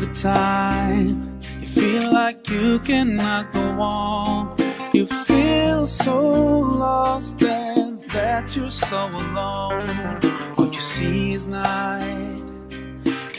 every time you feel like you cannot go on. You feel so lost and that you're so alone. All you see is night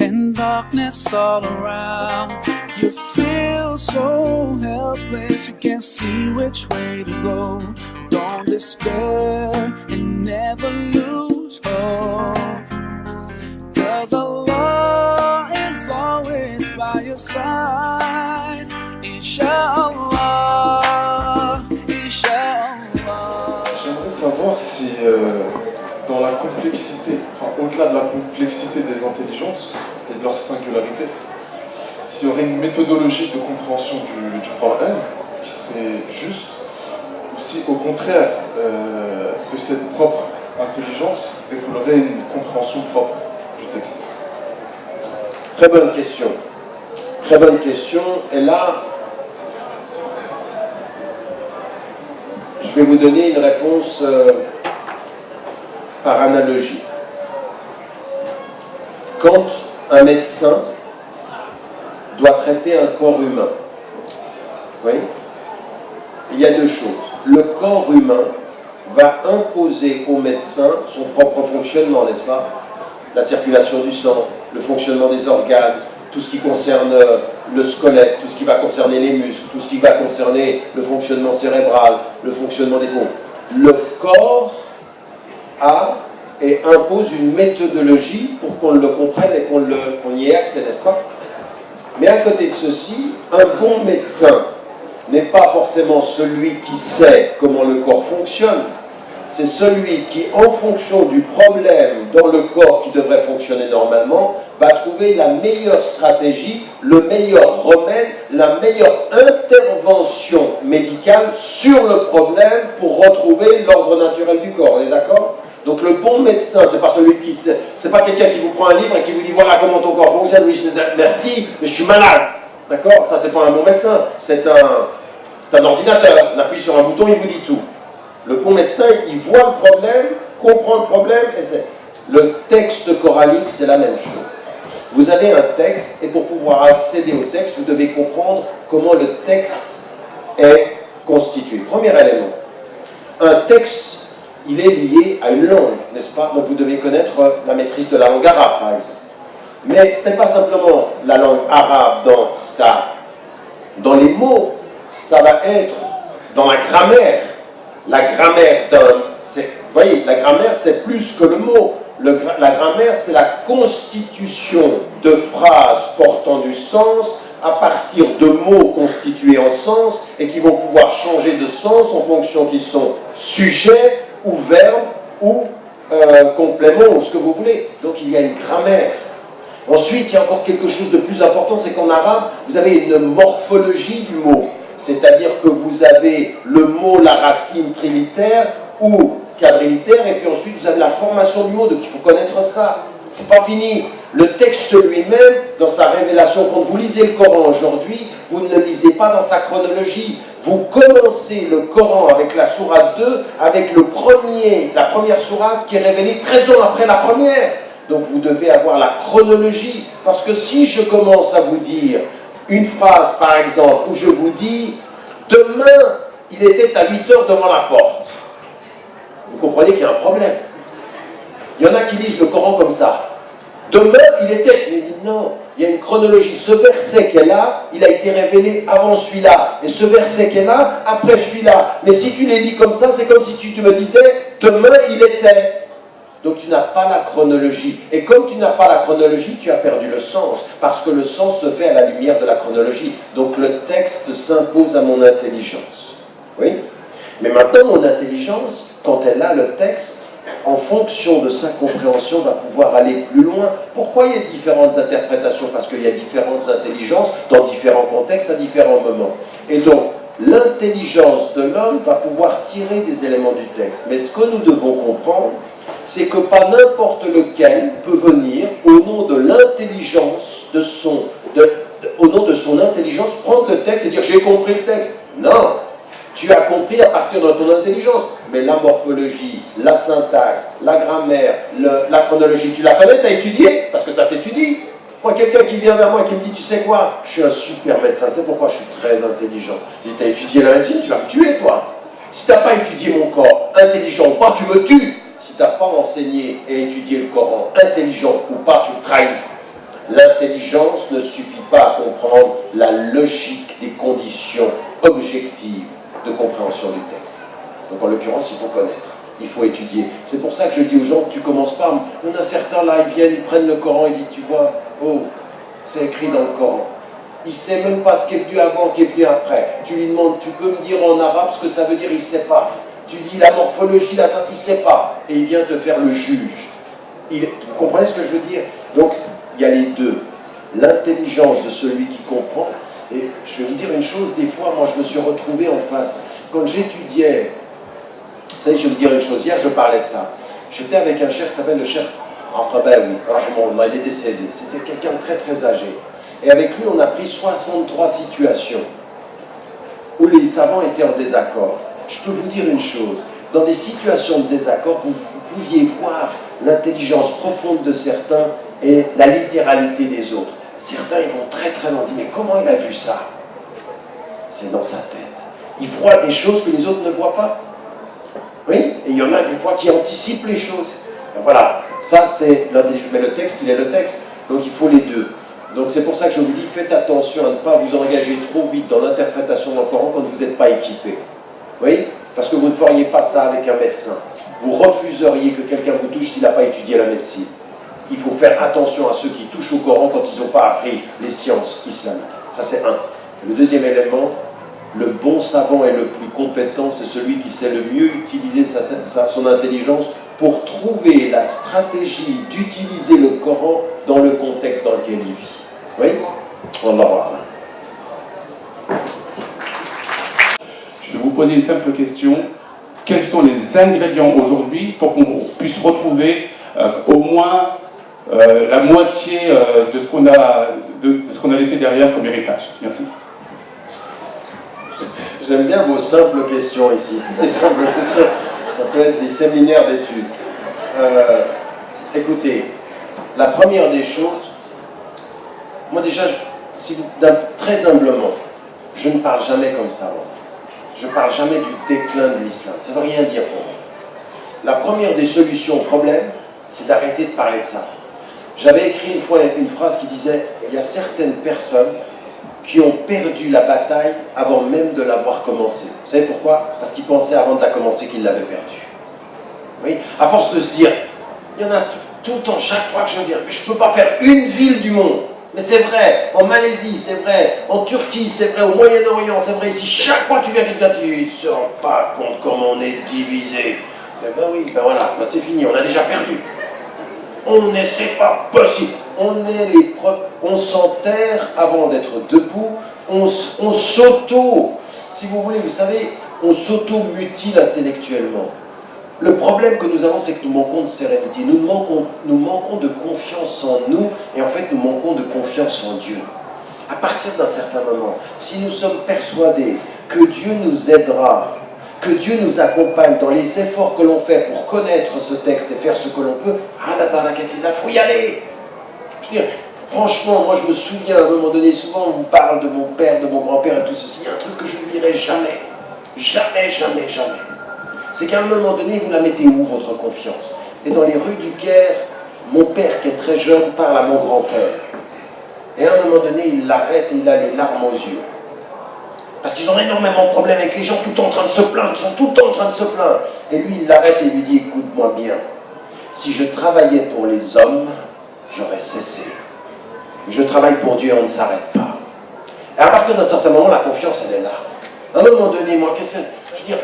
and darkness all around. You feel so helpless, you can't see which way to go. Don't despair and never lose hope, 'cause Allah is always by your side. Inch'Allah, Inch'Allah. J'aimerais savoir si dans la complexité, enfin au-delà de la complexité des intelligences et de leur singularité, s'il y aurait une méthodologie de compréhension du Coran qui serait juste, ou si au contraire de cette propre intelligence découlerait une compréhension propre du texte. Très bonne question. Très bonne question. Et là, je vais vous donner une réponse par analogie. Quand un médecin doit traiter un corps humain, oui, il y a deux choses. Le corps humain va imposer au médecin son propre fonctionnement, n'est-ce pas? La circulation du sang, le fonctionnement des organes, tout ce qui concerne le squelette, tout ce qui va concerner les muscles, tout ce qui va concerner le fonctionnement cérébral, le fonctionnement des poumons. Le corps a et impose une méthodologie pour qu'on le comprenne et qu'on y ait accès, n'est-ce pas? Mais à côté de ceci, un bon médecin n'est pas forcément celui qui sait comment le corps fonctionne, c'est celui qui, en fonction du problème dans le corps qui devrait fonctionner normalement, va trouver la meilleure stratégie, le meilleur remède, la meilleure intervention médicale sur le problème pour retrouver l'ordre naturel du corps. On est d'accord? Donc le bon médecin, c'est pas celui qui sait, c'est pas quelqu'un qui vous prend un livre et qui vous dit voilà comment ton corps fonctionne, oui, merci, mais je suis malade. D'accord? Ça, c'est pas un bon médecin, c'est un ordinateur. On appuie sur un bouton, il vous dit tout. Le bon médecin, il voit le problème, comprend le problème, et c'est... Le texte coranique, c'est la même chose. Vous avez un texte, et pour pouvoir accéder au texte, vous devez comprendre comment le texte est constitué. Premier élément. Un texte, il est lié à une langue, n'est-ce pas? Donc vous devez connaître la maîtrise de la langue arabe, par exemple. Mais ce n'est pas simplement la langue arabe dans les mots, ça va être dans la grammaire. La grammaire vous voyez, la grammaire c'est plus que le mot. La grammaire c'est la constitution de phrases portant du sens à partir de mots constitués en sens et qui vont pouvoir changer de sens en fonction qu'ils sont sujet ou verbe ou complément ou ce que vous voulez. Donc il y a une grammaire. Ensuite, il y a encore quelque chose de plus important, c'est qu'en arabe, vous avez une morphologie du mot. C'est-à-dire que vous avez le mot, la racine trilitère ou quadrilitère, et puis ensuite vous avez la formation du mot, donc il faut connaître ça. C'est pas fini. Le texte lui-même, dans sa révélation, quand vous lisez le Coran aujourd'hui, vous ne le lisez pas dans sa chronologie. Vous commencez le Coran avec la sourate 2, avec la première sourate qui est révélée 13 ans après la première. Donc vous devez avoir la chronologie, parce que si je commence à vous dire une phrase, par exemple, où je vous dis « Demain, il était à 8 heures devant la porte », vous comprenez qu'il y a un problème. Il y en a qui lisent le Coran comme ça. « Demain, il était... » Mais non, il y a une chronologie. Ce verset qui est là, il a été révélé avant celui-là. Et ce verset qui est là, après celui-là. Mais si tu les lis comme ça, c'est comme si tu me disais « Demain, il était... » Donc tu n'as pas la chronologie. Et comme tu n'as pas la chronologie, tu as perdu le sens. Parce que le sens se fait à la lumière de la chronologie. Donc le texte s'impose à mon intelligence. Oui? Mais maintenant, mon intelligence, quand elle a le texte, en fonction de sa compréhension, va pouvoir aller plus loin. Pourquoi il y a différentes interprétations? Parce qu'il y a différentes intelligences dans différents contextes, à différents moments. Et donc, l'intelligence de l'homme va pouvoir tirer des éléments du texte. Mais ce que nous devons comprendre, c'est que pas n'importe lequel peut venir, au nom de l'intelligence, au nom de son intelligence, prendre le texte et dire « j'ai compris le texte ». Non, tu as compris à partir de ton intelligence. Mais la morphologie, la syntaxe, la grammaire, la chronologie, tu la connais, tu as étudié, parce que ça s'étudie. Moi, quelqu'un qui vient vers moi et qui me dit, tu sais quoi, je suis un super médecin, tu sais pourquoi je suis très intelligent. Il dit, t'as étudié la médecine, tu vas me tuer, toi. Si tu n'as pas étudié mon corps, intelligent ou pas, tu me tues. Si tu n'as pas enseigné et étudié le Coran, intelligent ou pas, tu me trahis. L'intelligence ne suffit pas à comprendre la logique des conditions objectives de compréhension du texte. Donc en l'occurrence, il faut connaître, il faut étudier. C'est pour ça que je dis aux gens que tu commences pas. Il y en a certains là, ils viennent, ils prennent le Coran et disent, tu vois, oh, c'est écrit dans le Coran. Il ne sait même pas ce qui est venu avant, qui est venu après. Tu lui demandes, tu peux me dire en arabe ce que ça veut dire, il ne sait pas. Tu dis la morphologie, là, ça, il ne sait pas. Et il vient te faire le juge. Vous comprenez ce que je veux dire? Donc, il y a les deux. L'intelligence de celui qui comprend. Et je vais vous dire une chose, des fois, moi, je me suis retrouvé en face. Quand j'étudiais, vous savez, je vais vous dire une chose, hier, je parlais de ça. J'étais avec un cheikh qui s'appelle le cheikh Aqabawi, il est décédé. C'était quelqu'un de très, très âgé. Et avec lui, on a pris 63 situations où les savants étaient en désaccord. Je peux vous dire une chose, dans des situations de désaccord, vous pouviez voir l'intelligence profonde de certains et la littéralité des autres. Certains, ils vont très très loin, ils disent, mais comment il a vu ça? C'est dans sa tête. Il voit des choses que les autres ne voient pas. Oui, et il y en a des fois qui anticipent les choses. Et voilà, ça c'est l'intelligence. Mais le texte, il est le texte, donc il faut les deux. Donc c'est pour ça que je vous dis, faites attention à ne pas vous engager trop vite dans l'interprétation du Coran quand vous n'êtes pas équipé. Oui, parce que vous ne feriez pas ça avec un médecin. Vous refuseriez que quelqu'un vous touche s'il n'a pas étudié la médecine. Il faut faire attention à ceux qui touchent au Coran quand ils n'ont pas appris les sciences islamiques. Ça c'est un. Le deuxième élément, le bon savant et le plus compétent, c'est celui qui sait le mieux utiliser son intelligence pour trouver la stratégie d'utiliser le Coran dans le contexte dans lequel il vit. Oui? Wallah. Je vais vous poser une simple question. Quels sont les ingrédients aujourd'hui pour qu'on puisse retrouver au moins la moitié de ce qu'on a laissé derrière comme héritage? Merci. J'aime bien vos simples questions ici. Les simples questions, ça peut être des séminaires d'études. Écoutez, la première des choses, moi déjà, très humblement, je ne parle jamais comme ça. Je ne parle jamais du déclin de l'islam. Ça ne veut rien dire pour moi. La première des solutions au problème, c'est d'arrêter de parler de ça. J'avais écrit une fois une phrase qui disait « Il y a certaines personnes qui ont perdu la bataille avant même de l'avoir commencée. » Vous savez pourquoi? Parce qu'ils pensaient avant de la commencer qu'ils l'avaient perdue. Oui, à force de se dire, il y en a tout le temps, chaque fois que je viens, je ne peux pas faire une ville du monde. Mais c'est vrai, en Malaisie, c'est vrai, en Turquie, c'est vrai, au Moyen-Orient, c'est vrai, ici, chaque fois que tu viens quelqu'un, tu ne te rends pas compte comment on est divisé. Ben oui, ben voilà, ben c'est fini, on a déjà perdu. C'est pas possible. On s'enterre avant d'être debout, on s'auto, si vous voulez, vous savez, on s'auto-mutile intellectuellement. Le problème que nous avons, c'est que nous manquons de sérénité, nous manquons de confiance en nous, et en fait nous manquons de confiance en Dieu. À partir d'un certain moment, si nous sommes persuadés que Dieu nous aidera, que Dieu nous accompagne dans les efforts que l'on fait pour connaître ce texte et faire ce que l'on peut, à la barakatillah, il faut y aller. Je veux dire, franchement, moi je me souviens à un moment donné, souvent on vous parle de mon père, de mon grand-père et tout ceci, il y a un truc que je n'oublierai jamais. Jamais, jamais, jamais. C'est qu'à un moment donné, vous la mettez où, votre confiance? Et dans les rues du Caire, mon père, qui est très jeune, parle à mon grand-père. Et à un moment donné, il l'arrête et il a les larmes aux yeux. Parce qu'ils ont énormément de problèmes avec les gens, tout le temps en train de se plaindre, ils sont tout le temps en train de se plaindre. Et lui, il l'arrête et lui dit, écoute-moi bien, si je travaillais pour les hommes, j'aurais cessé. Mais je travaille pour Dieu et on ne s'arrête pas. Et à partir d'un certain moment, la confiance, elle est là. À un moment donné, moi, je veux dire,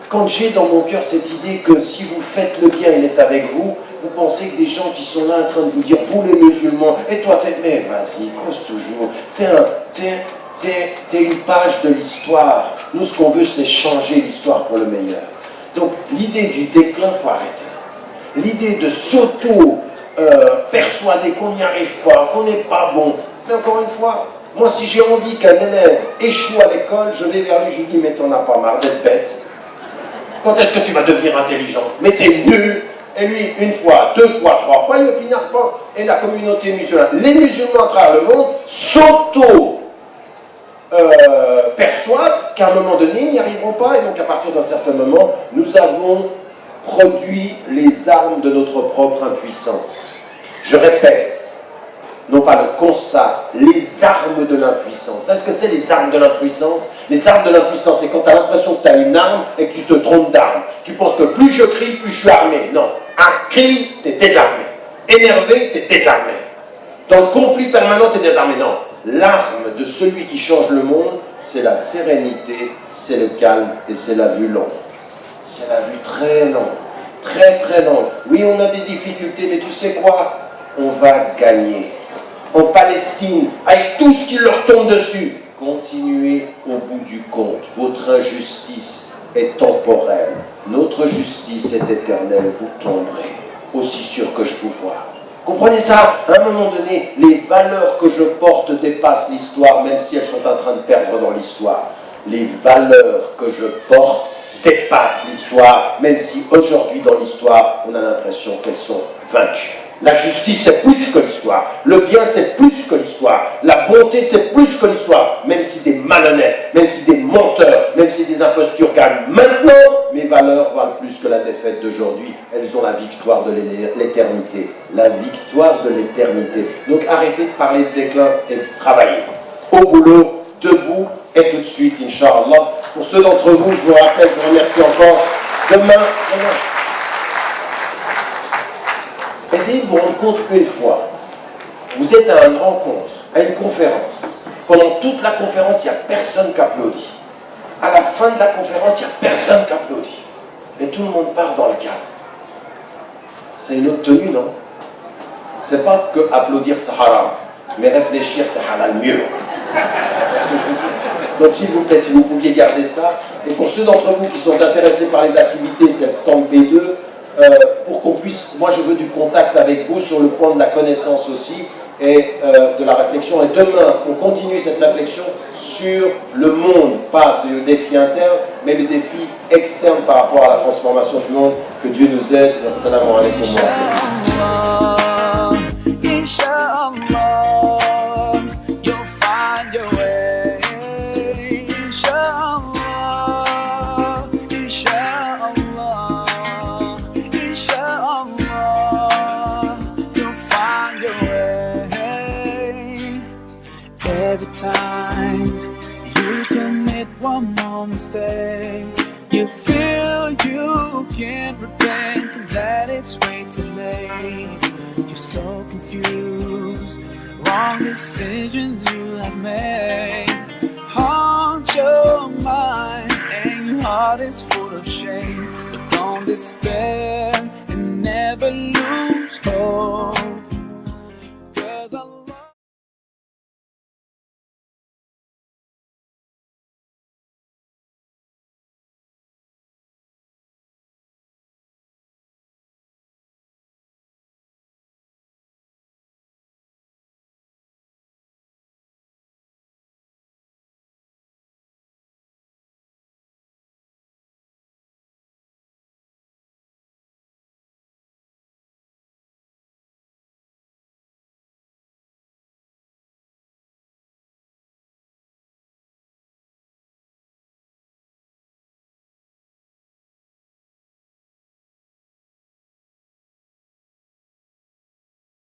quand j'ai dans mon cœur cette idée que si vous faites le bien, il est avec vous, vous pensez que des gens qui sont là en train de vous dire, vous les musulmans, et toi, mais vas-y, cause toujours, t'es une page de l'histoire. Nous, ce qu'on veut, c'est changer l'histoire pour le meilleur. Donc, l'idée du déclin, il faut arrêter. L'idée de s'auto-persuader qu'on n'y arrive pas, qu'on n'est pas bon. Mais encore une fois, moi, si j'ai envie qu'un élève échoue à l'école, je vais vers lui, je lui dis, mais t'en as pas marre d'être bête. Quand est-ce que tu vas devenir intelligent? Mais t'es nul. Et lui, une fois, deux fois, trois fois, il va finir par... Et la communauté musulmane, les musulmans à travers le monde s'auto-perçoivent qu'à un moment donné, ils n'y arriveront pas. Et donc, à partir d'un certain moment, nous avons produit les armes de notre propre impuissance. Je répète, non pas le constat, les armes de l'impuissance. Est-ce que c'est les armes de l'impuissance? Les armes de l'impuissance, c'est quand tu as l'impression que tu as une arme et que tu te trompes d'arme. Tu penses que plus je crie, plus je suis armé. Non. Un cri, tu es désarmé. Énervé, tu es désarmé. Dans le conflit permanent, tu es désarmé. Non. L'arme de celui qui change le monde, c'est la sérénité, c'est le calme et c'est la vue longue. C'est la vue très longue. Très très longue. Oui, on a des difficultés, mais tu sais quoi? On va gagner. En Palestine, avec tout ce qui leur tombe dessus, continuez au bout du compte. Votre injustice est temporelle. Notre justice est éternelle. Vous tomberez, aussi sûr que je vous vois. Comprenez ça? À un moment donné, les valeurs que je porte dépassent l'histoire, même si elles sont en train de perdre dans l'histoire. Les valeurs que je porte dépassent l'histoire, même si aujourd'hui dans l'histoire, on a l'impression qu'elles sont vaincues. La justice, c'est plus que l'histoire. Le bien, c'est plus que l'histoire. La bonté, c'est plus que l'histoire. Même si des malhonnêtes, même si des menteurs, même si des impostures gagnent maintenant, mes valeurs valent plus que la défaite d'aujourd'hui. Elles ont la victoire de l'éternité. La victoire de l'éternité. Donc arrêtez de parler de déclin et de travailler. Au boulot, debout et tout de suite, Inch'Allah. Pour ceux d'entre vous, je vous rappelle, je vous remercie encore. Demain. Essayez de vous rendre compte une fois. Vous êtes à une rencontre, à une conférence. Pendant toute la conférence, il n'y a personne qui applaudit. À la fin de la conférence, il n'y a personne qui applaudit. Et tout le monde part dans le calme. C'est une autre tenue, non? C'est pas que applaudir c'est haram, mais réfléchir c'est halal mieux. C'est ce que je veux dire. Donc s'il vous plaît, si vous pouviez garder ça. Et pour ceux d'entre vous qui sont intéressés par les activités, c'est le stand B2. Pour qu'on puisse, moi je veux du contact avec vous sur le point de la connaissance aussi et de la réflexion. Et demain, on continue cette réflexion sur le monde, pas de défi interne, mais le défi externe par rapport à la transformation du monde. Que Dieu nous aide. Assalamu alaikum wa rahmatullah. Every time you commit one more mistake, you feel you can't repent and that it's way too late. You're so confused, wrong decisions you have made haunt your mind and your heart is full of shame. But don't despair and never lose hope.